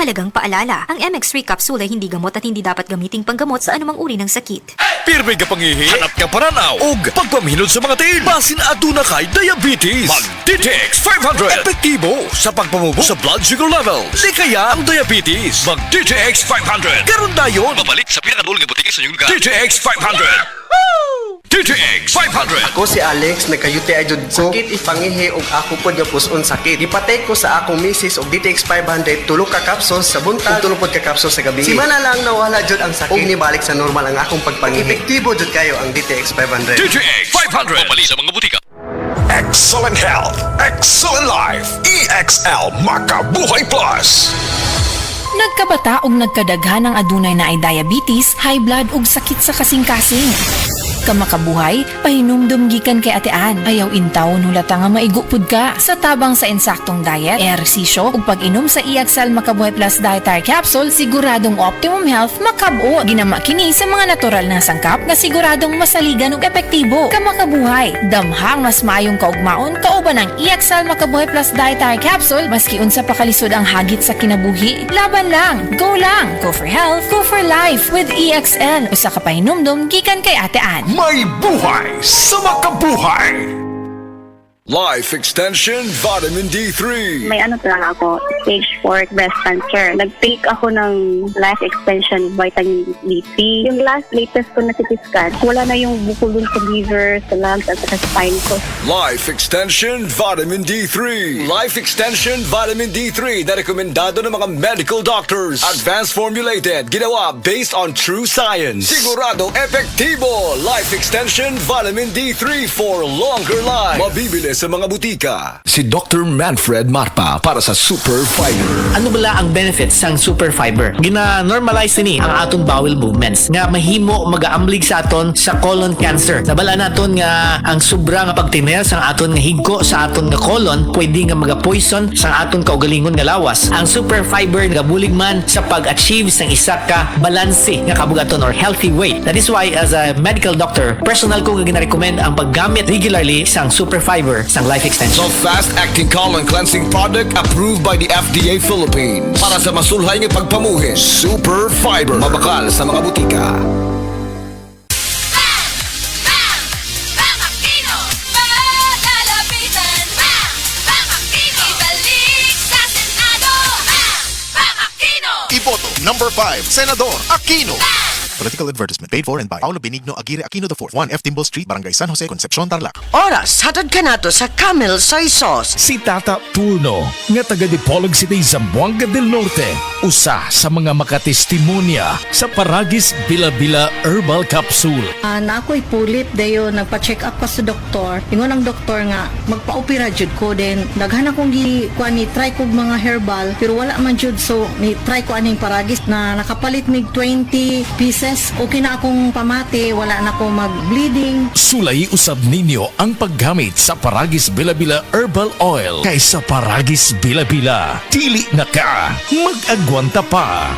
Mahalagang paalala, ang MX3 capsule ay hindi gamot at hindi dapat gamiting panggamot sa anumang uri ng sakit. Pirmi ka pangihi, hanap ka paranaw, o pagpaminod sa mga tiil. Basin aduna kay diabetes. Mag-DTX 500. Epektibo sa pagpamubo sa blood sugar level. Likaya ang diabetes. Mag-DTX 500. Karon dayon. Babalik sa pinakadulong butiki sa inyong lugar. DTX 500. DTX 500. Ako si Alex, nagkayuti ay jud ko. Sakit ipangihi og ako pod nga puson sakit. Ipatay ko sa akong misis og DTX 500 tulo ka capsules sa buntag, tulo pod ka capsules sa gabi. Si mana lang nawala jud ang sakit. Og nibalik sa normal ang akong pagpangihi. Epektibo jud kayo ang DTX 500. DTX 500. Babalik sa mga butika. Excellent health, excellent life. EXL Makabuhay Plus. Nagkabata og nagkadaghan ng adunay na ay diabetes, high blood ug sakit sa kasing-kasing. Kamakabuhay, pahinumdum gikan kay atean. Ayaw intaw nulata nga maigupod ka. Sa tabang sa insaktong diet, ehersisyo ug pag-inom sa EXL Makabuhay Plus Dietary Capsule, siguradong optimum health makabuo. Ginama kini sa mga natural na sangkap nga siguradong masaligan ug epektibo. Kamakabuhay, damhang mas maayong kaugmaon kauban ng EXL Makabuhay Plus Dietary Capsule maski unsa pa kalisod ang hagit sa kinabuhi. Laban lang, go lang, go for health, go for life with EXL. Usa ka pahinumdum gikan kay atean. May buhay sa makabuhay! Life Extension Vitamin D3. May ano talaga ako, stage 4 breast cancer. Nag-take ako ng life extension vitamin D3. Yung latest ko na CT scan, wala na yung bukol dun sa liver, sa lungs, at sa spine ko. Life Extension Vitamin D3. Life Extension Vitamin D3 na rekomendado ng mga medical doctors. Advanced formulated, ginawa based on true science. Sigurado epektibo. Life Extension Vitamin D3 for longer life. Mabibili sa mga butika. Si Dr. Manfred Marpa para sa Super Fiber. Ano bala ang benefits sang Super Fiber? Gina-normalize ni ang aton bowel movements nga mahimo magaamblig sa aton sa colon cancer. Nabala naton nga ang sobra nga pagtiner sang aton nga higko sa aton nga colon pwede nga maga-poison sa aton kaugalingon nga lawas. Ang Super Fiber nagabulig man sa pag-achieve sang isa ka balanse nga kabugaton or healthy weight. That is why as a medical doctor, personal ko nga gina-recommend ang paggamit regularly sang Super Fiber sang life extension. So fast-acting colon cleansing product approved by the FDA Philippines. Para sa masulhay ng pagpamuhi, Super Fiber. Mabakal sa mga butika. Iboto number 5, Senador Aquino. Political advertisement paid for and by Paulo Benigno Aguirre Aquino IV, 1F Timble Street, Barangay San Jose, Concepcion, Tarlac. Oras, hatod ka na to sa Camel Soy Sauce. Si Tata Turno, nga taga Dipolog City, Zamboanga del Norte, usa sa mga makatestimonya sa Paragis Bila-Bila Herbal Capsule. Na ako'y pulit dayo, nagpa-check up ka sa doktor. Ingon ang doktor nga, magpa-opera jud ko din. Daghan akong try ko mga herbal, pero wala man jud, so ni try ko aning Paragis na nakapalit mig 20 pieces. Okay na akong pamati, wala na akong mag-bleeding. Sulay usab ninyo ang paggamit sa Paragis Bila-Bila Herbal Oil kaysa Paragis Bila-Bila. Dili na ka, mag-agwanta pa.